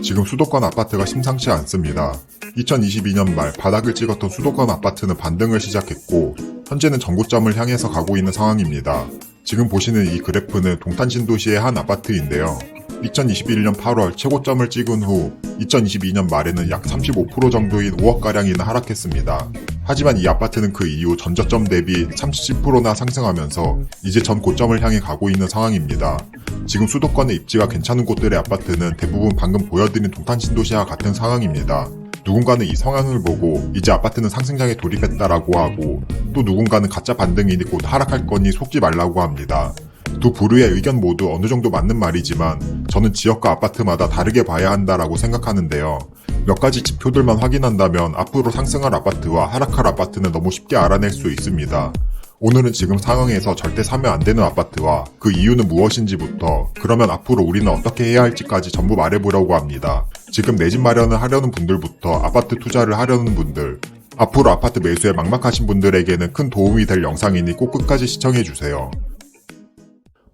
지금 수도권 아파트가 심상치 않습니다. 2022년 말 바닥을 찍었던 수도권 아파트는 반등을 시작했고 현재는 전고점을 향해서 가고 있는 상황입니다. 지금 보시는 이 그래프는 동탄 신도시의 한 아파트인데요. 2021년 8월 최고점을 찍은 후 2022년 말에는 약 35% 정도인 5억가량이나 하락했습니다. 하지만 이 아파트는 그 이후 전저점 대비 30%나 상승하면서 이제 전 고점을 향해 가고 있는 상황입니다. 지금 수도권의 입지가 괜찮은 곳들의 아파트는 대부분 방금 보여드린 동탄 신도시와 같은 상황입니다. 누군가는 이 상황을 보고 이제 아파트는 상승장에 돌입했다라고 하고 또 누군가는 가짜 반등이니 곧 하락할 거니 속지 말라고 합니다. 두 부류의 의견 모두 어느 정도 맞는 말이지만 저는 지역과 아파트마다 다르게 봐야 한다라고 생각하는데요. 몇 가지 지표들만 확인한다면 앞으로 상승할 아파트와 하락할 아파트는 너무 쉽게 알아낼 수 있습니다. 오늘은 지금 상황에서 절대 사면 안 되는 아파트와 그 이유는 무엇인지부터 그러면 앞으로 우리는 어떻게 해야 할지까지 전부 말해보려고 합니다. 지금 내 집 마련을 하려는 분들부터 아파트 투자를 하려는 분들, 앞으로 아파트 매수에 막막하신 분들에게는 큰 도움이 될 영상이니 꼭 끝까지 시청해주세요.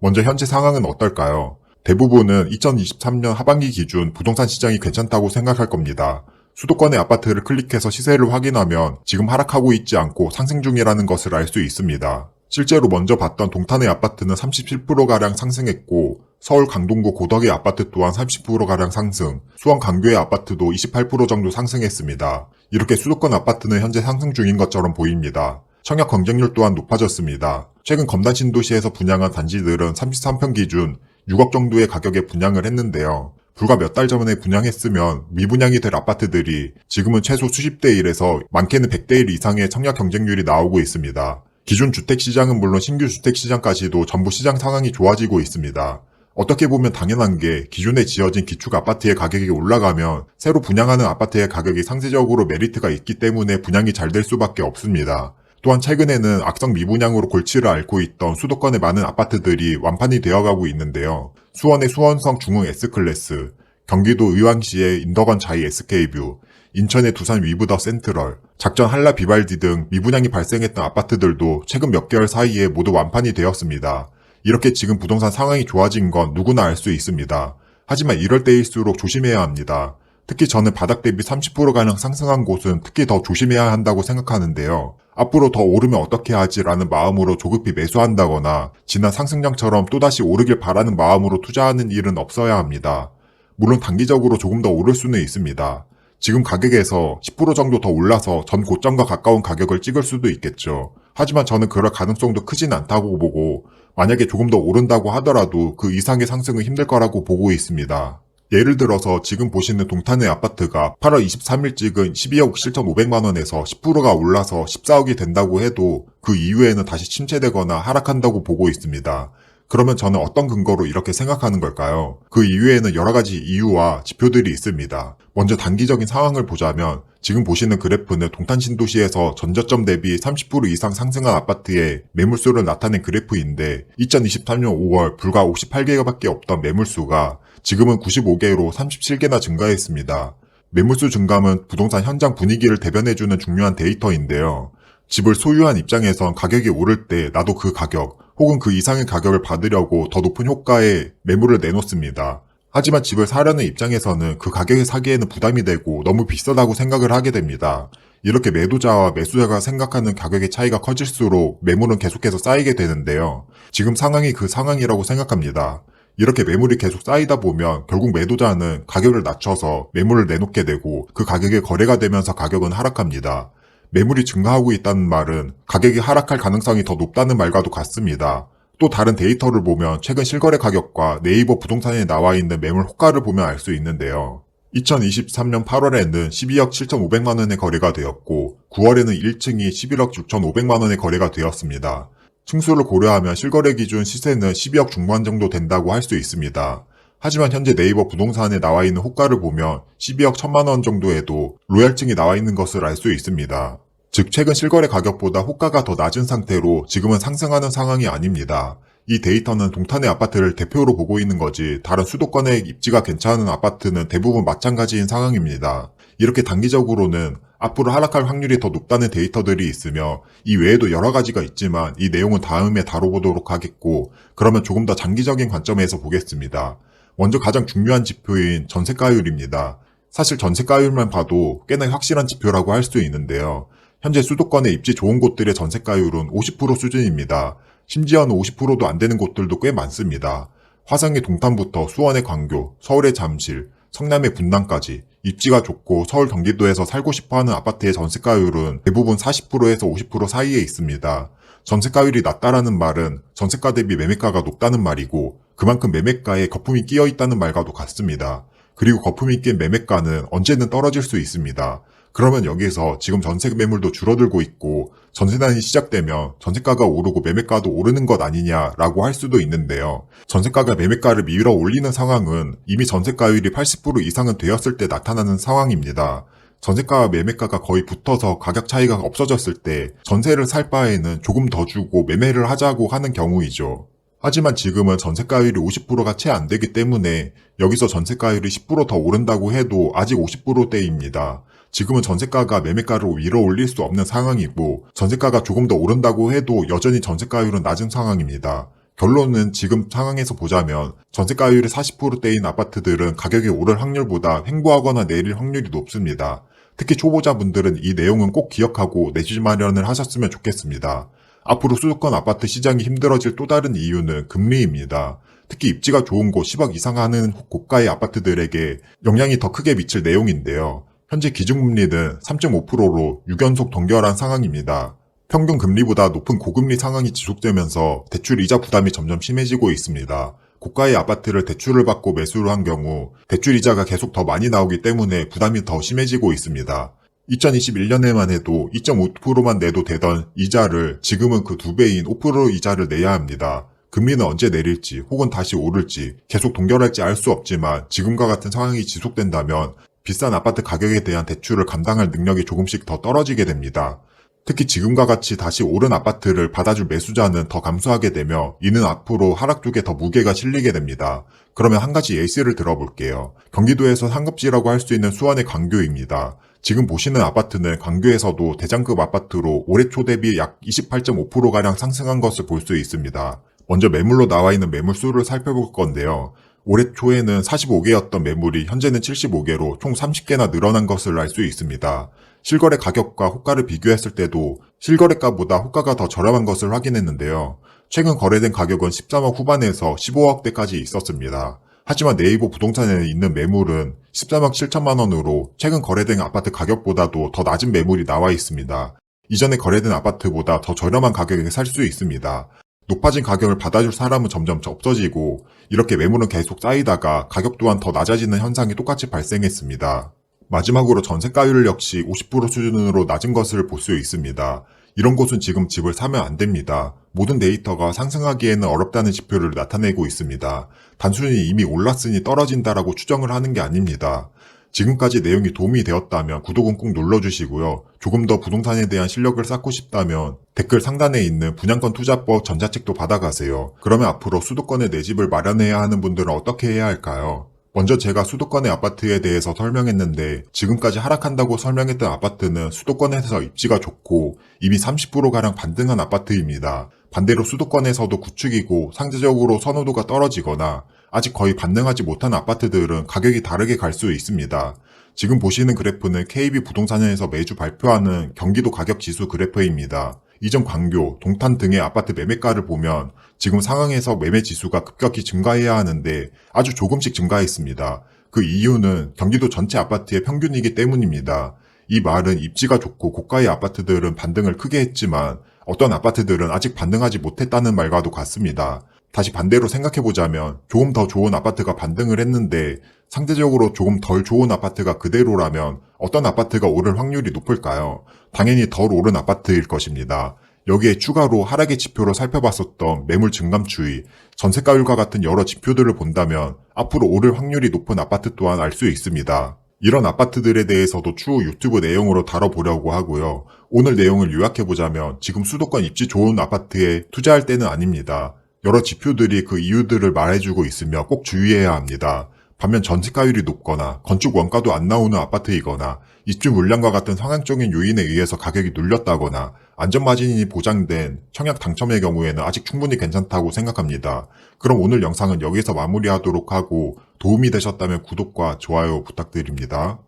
먼저 현재 상황은 어떨까요? 대부분은 2023년 하반기 기준 부동산 시장이 괜찮다고 생각할 겁니다. 수도권의 아파트를 클릭해서 시세를 확인하면 지금 하락하고 있지 않고 상승 중이라는 것을 알 수 있습니다. 실제로 먼저 봤던 동탄의 아파트는 37%가량 상승했고 서울 강동구 고덕의 아파트 또한 30%가량 상승, 수원 강교의 아파트도 28% 정도 상승했습니다. 이렇게 수도권 아파트는 현재 상승 중인 것처럼 보입니다. 청약 경쟁률 또한 높아졌습니다. 최근 검단 신도시에서 분양한 단지들은 33평 기준 6억 정도의 가격에 분양을 했는데요. 불과 몇 달 전에 분양했으면 미분양이 될 아파트들이 지금은 최소 수십 대 1에서 많게는 100대 1 이상의 청약 경쟁률이 나오고 있습니다. 기존 주택시장은 물론 신규 주택시장까지도 전부 시장 상황이 좋아지고 있습니다. 어떻게 보면 당연한 게 기존에 지어진 기축 아파트의 가격이 올라가면 새로 분양하는 아파트의 가격이 상대적으로 메리트가 있기 때문에 분양이 잘 될 수밖에 없습니다. 또한 최근에는 악성 미분양으로 골치를 앓고 있던 수도권의 많은 아파트들이 완판이 되어가고 있는데요. 수원의 수원성 중흥 S클래스, 경기도 의왕시의 인덕원 자이 SK뷰, 인천의 두산 위브더 센트럴, 작전 한라 비발디 등 미분양이 발생했던 아파트들도 최근 몇 개월 사이에 모두 완판이 되었습니다. 이렇게 지금 부동산 상황이 좋아진 건 누구나 알 수 있습니다. 하지만 이럴 때일수록 조심해야 합니다. 특히 저는 바닥 대비 30%가량 상승한 곳은 특히 더 조심해야 한다고 생각하는데요. 앞으로 더 오르면 어떻게 하지라는 마음으로 조급히 매수한다거나 지난 상승장처럼 또다시 오르길 바라는 마음으로 투자하는 일은 없어야 합니다. 물론 단기적으로 조금 더 오를 수는 있습니다. 지금 가격에서 10% 정도 더 올라서 전 고점과 가까운 가격을 찍을 수도 있겠죠. 하지만 저는 그럴 가능성도 크진 않다고 보고 만약에 조금 더 오른다고 하더라도 그 이상의 상승은 힘들 거라고 보고 있습니다. 예를 들어서 지금 보시는 동탄의 아파트가 8월 23일 찍은 12억 7,500만원에서 10%가 올라서 14억이 된다고 해도 그 이후에는 다시 침체되거나 하락한다고 보고 있습니다. 그러면 저는 어떤 근거로 이렇게 생각하는 걸까요? 그 이후에는 여러 가지 이유와 지표들이 있습니다. 먼저 단기적인 상황을 보자면 지금 보시는 그래프는 동탄 신도시에서 전저점 대비 30% 이상 상승한 아파트의 매물수를 나타낸 그래프인데 2023년 5월 불과 58개밖에 없던 매물수가 지금은 95개로 37개나 증가했습니다. 매물수 증감은 부동산 현장 분위기를 대변해주는 중요한 데이터인데요. 집을 소유한 입장에선 가격이 오를 때 나도 그 가격 혹은 그 이상의 가격을 받으려고 더 높은 효과의 매물을 내놓습니다. 하지만 집을 사려는 입장에서는 그 가격에 사기에는 부담이 되고 너무 비싸다고 생각을 하게 됩니다. 이렇게 매도자와 매수자가 생각하는 가격의 차이가 커질수록 매물은 계속해서 쌓이게 되는데요. 지금 상황이 그 상황이라고 생각합니다. 이렇게 매물이 계속 쌓이다 보면 결국 매도자는 가격을 낮춰서 매물을 내놓게 되고 그 가격에 거래가 되면서 가격은 하락합니다. 매물이 증가하고 있다는 말은 가격이 하락할 가능성이 더 높다는 말과도 같습니다. 또 다른 데이터를 보면 최근 실거래 가격과 네이버 부동산에 나와 있는 매물 호가를 보면 알 수 있는데요. 2023년 8월에는 12억 7,500만원의 거래가 되었고 9월에는 1층이 11억 6,500만원의 거래가 되었습니다. 층수를 고려하면 실거래 기준 시세는 12억 중반 정도 된다고 할 수 있습니다. 하지만 현재 네이버 부동산에 나와 있는 호가를 보면 12억 1천만원 정도에도 로얄층이 나와 있는 것을 알 수 있습니다. 즉 최근 실거래 가격보다 호가가 더 낮은 상태로 지금은 상승하는 상황이 아닙니다. 이 데이터는 동탄의 아파트를 대표로 보고 있는 거지 다른 수도권의 입지가 괜찮은 아파트는 대부분 마찬가지인 상황입니다. 이렇게 단기적으로는 앞으로 하락할 확률이 더 높다는 데이터들이 있으며 이 외에도 여러 가지가 있지만 이 내용은 다음에 다뤄보도록 하겠고 그러면 조금 더 장기적인 관점에서 보겠습니다. 먼저 가장 중요한 지표인 전세가율입니다. 사실 전세가율만 봐도 꽤나 확실한 지표라고 할 수 있는데요. 현재 수도권에 입지 좋은 곳들의 전세가율은 50% 수준입니다. 심지어는 50%도 안 되는 곳들도 꽤 많습니다. 화성의 동탄부터 수원의 광교, 서울의 잠실, 성남의 분당까지 입지가 좋고 서울 경기도에서 살고 싶어하는 아파트의 전세가율은 대부분 40%에서 50% 사이에 있습니다. 전세가율이 낮다라는 말은 전세가 대비 매매가가 높다는 말이고 그만큼 매매가에 거품이 끼어 있다는 말과도 같습니다. 그리고 거품이 낀 매매가는 언제든 떨어질 수 있습니다. 그러면 여기서 지금 전세 매물도 줄어들고 있고 전세난이 시작되면 전세가가 오르고 매매가도 오르는 것 아니냐라고 할 수도 있는데요. 전세가가 매매가를 밀어 올리는 상황은 이미 전세가율이 80% 이상은 되었을 때 나타나는 상황입니다. 전세가와 매매가가 거의 붙어서 가격 차이가 없어졌을 때 전세를 살 바에는 조금 더 주고 매매를 하자고 하는 경우이죠. 하지만 지금은 전세가율이 50%가 채 안 되기 때문에 여기서 전세가율이 10% 더 오른다고 해도 아직 50%대입니다. 지금은 전세가가 매매가를 위로 올릴 수 없는 상황이고 전세가가 조금 더 오른다고 해도 여전히 전세가율은 낮은 상황입니다. 결론은 지금 상황에서 보자면 전세가율이 40%대인 아파트들은 가격이 오를 확률보다 횡보하거나 내릴 확률이 높습니다. 특히 초보자분들은 이 내용은 꼭 기억하고 내 집 마련을 하셨으면 좋겠습니다. 앞으로 수도권 아파트 시장이 힘들어질 또 다른 이유는 금리입니다. 특히 입지가 좋은 곳 10억 이상 하는 고가의 아파트들에게 영향이 더 크게 미칠 내용인데요. 현재 기준금리는 3.5%로 6연속 동결한 상황입니다. 평균 금리보다 높은 고금리 상황이 지속되면서 대출 이자 부담이 점점 심해지고 있습니다. 고가의 아파트를 대출을 받고 매수를 한 경우 대출 이자가 계속 더 많이 나오기 때문에 부담이 더 심해지고 있습니다. 2021년에만 해도 2.5%만 내도 되던 이자를 지금은 그 2배인 5% 이자를 내야 합니다. 금리는 언제 내릴지 혹은 다시 오를지 계속 동결할지 알 수 없지만 지금과 같은 상황이 지속된다면 비싼 아파트 가격에 대한 대출을 감당할 능력이 조금씩 더 떨어지게 됩니다. 특히 지금과 같이 다시 오른 아파트를 받아줄 매수자는 더 감소하게 되며 이는 앞으로 하락 쪽에 더 무게가 실리게 됩니다. 그러면 한 가지 예시를 들어볼게요. 경기도에서 상급지라고 할 수 있는 수원의 광교입니다. 지금 보시는 아파트는 광교에서도 대장급 아파트로 올해 초 대비 약 28.5%가량 상승한 것을 볼 수 있습니다. 먼저 매물로 나와 있는 매물 수를 살펴볼 건데요. 올해 초에는 45개였던 매물이 현재는 75개로 총 30개나 늘어난 것을 알 수 있습니다. 실거래 가격과 호가를 비교했을 때도 실거래가보다 호가가 더 저렴한 것을 확인했는데요. 최근 거래된 가격은 13억 후반에서 15억대까지 있었습니다. 하지만 네이버 부동산에 있는 매물은 13억 7천만 원으로 최근 거래된 아파트 가격보다도 더 낮은 매물이 나와 있습니다. 이전에 거래된 아파트보다 더 저렴한 가격에 살 수 있습니다. 높아진 가격을 받아줄 사람은 점점 없어지고 이렇게 매물은 계속 쌓이다가 가격 또한 더 낮아지는 현상이 똑같이 발생했습니다. 마지막으로 전세가율 역시 50% 수준으로 낮은 것을 볼 수 있습니다. 이런 곳은 지금 집을 사면 안 됩니다. 모든 데이터가 상승하기에는 어렵다는 지표를 나타내고 있습니다. 단순히 이미 올랐으니 떨어진다라고 추정을 하는 게 아닙니다. 지금까지 내용이 도움이 되었다면 구독은 꼭 눌러주시고요. 조금 더 부동산에 대한 실력을 쌓고 싶다면 댓글 상단에 있는 분양권 투자법 전자책도 받아가세요. 그러면 앞으로 수도권에 내 집을 마련해야 하는 분들은 어떻게 해야 할까요? 먼저 제가 수도권의 아파트에 대해서 설명했는데 지금까지 하락한다고 설명했던 아파트는 수도권에서 입지가 좋고 이미 30%가량 반등한 아파트입니다. 반대로 수도권에서도 구축이고 상대적으로 선호도가 떨어지거나 아직 거의 반등하지 못한 아파트들은 가격이 다르게 갈 수 있습니다. 지금 보시는 그래프는 KB 부동산에서 매주 발표하는 경기도 가격 지수 그래프입니다. 이전 광교, 동탄 등의 아파트 매매가를 보면 지금 상황에서 매매 지수가 급격히 증가해야 하는데 아주 조금씩 증가했습니다. 그 이유는 경기도 전체 아파트의 평균이기 때문입니다. 이 말은 입지가 좋고 고가의 아파트들은 반등을 크게 했지만 어떤 아파트들은 아직 반등하지 못했다는 말과도 같습니다. 다시 반대로 생각해보자면 조금 더 좋은 아파트가 반등을 했는데 상대적으로 조금 덜 좋은 아파트가 그대로라면 어떤 아파트가 오를 확률이 높을까요? 당연히 덜 오른 아파트일 것입니다. 여기에 추가로 하락의 지표로 살펴봤었던 매물 증감 추이, 전세가율과 같은 여러 지표들을 본다면 앞으로 오를 확률이 높은 아파트 또한 알 수 있습니다. 이런 아파트들에 대해서도 추후 유튜브 내용으로 다뤄보려고 하고요. 오늘 내용을 요약해보자면 지금 수도권 입지 좋은 아파트에 투자할 때는 아닙니다. 여러 지표들이 그 이유들을 말해주고 있으며 꼭 주의해야 합니다. 반면 전세가율이 높거나 건축 원가도 안 나오는 아파트이거나 입주 물량과 같은 성향적인 요인에 의해서 가격이 눌렸다거나 안전마진이 보장된 청약 당첨의 경우에는 아직 충분히 괜찮다고 생각합니다. 그럼 오늘 영상은 여기서 마무리하도록 하고 도움이 되셨다면 구독과 좋아요 부탁드립니다.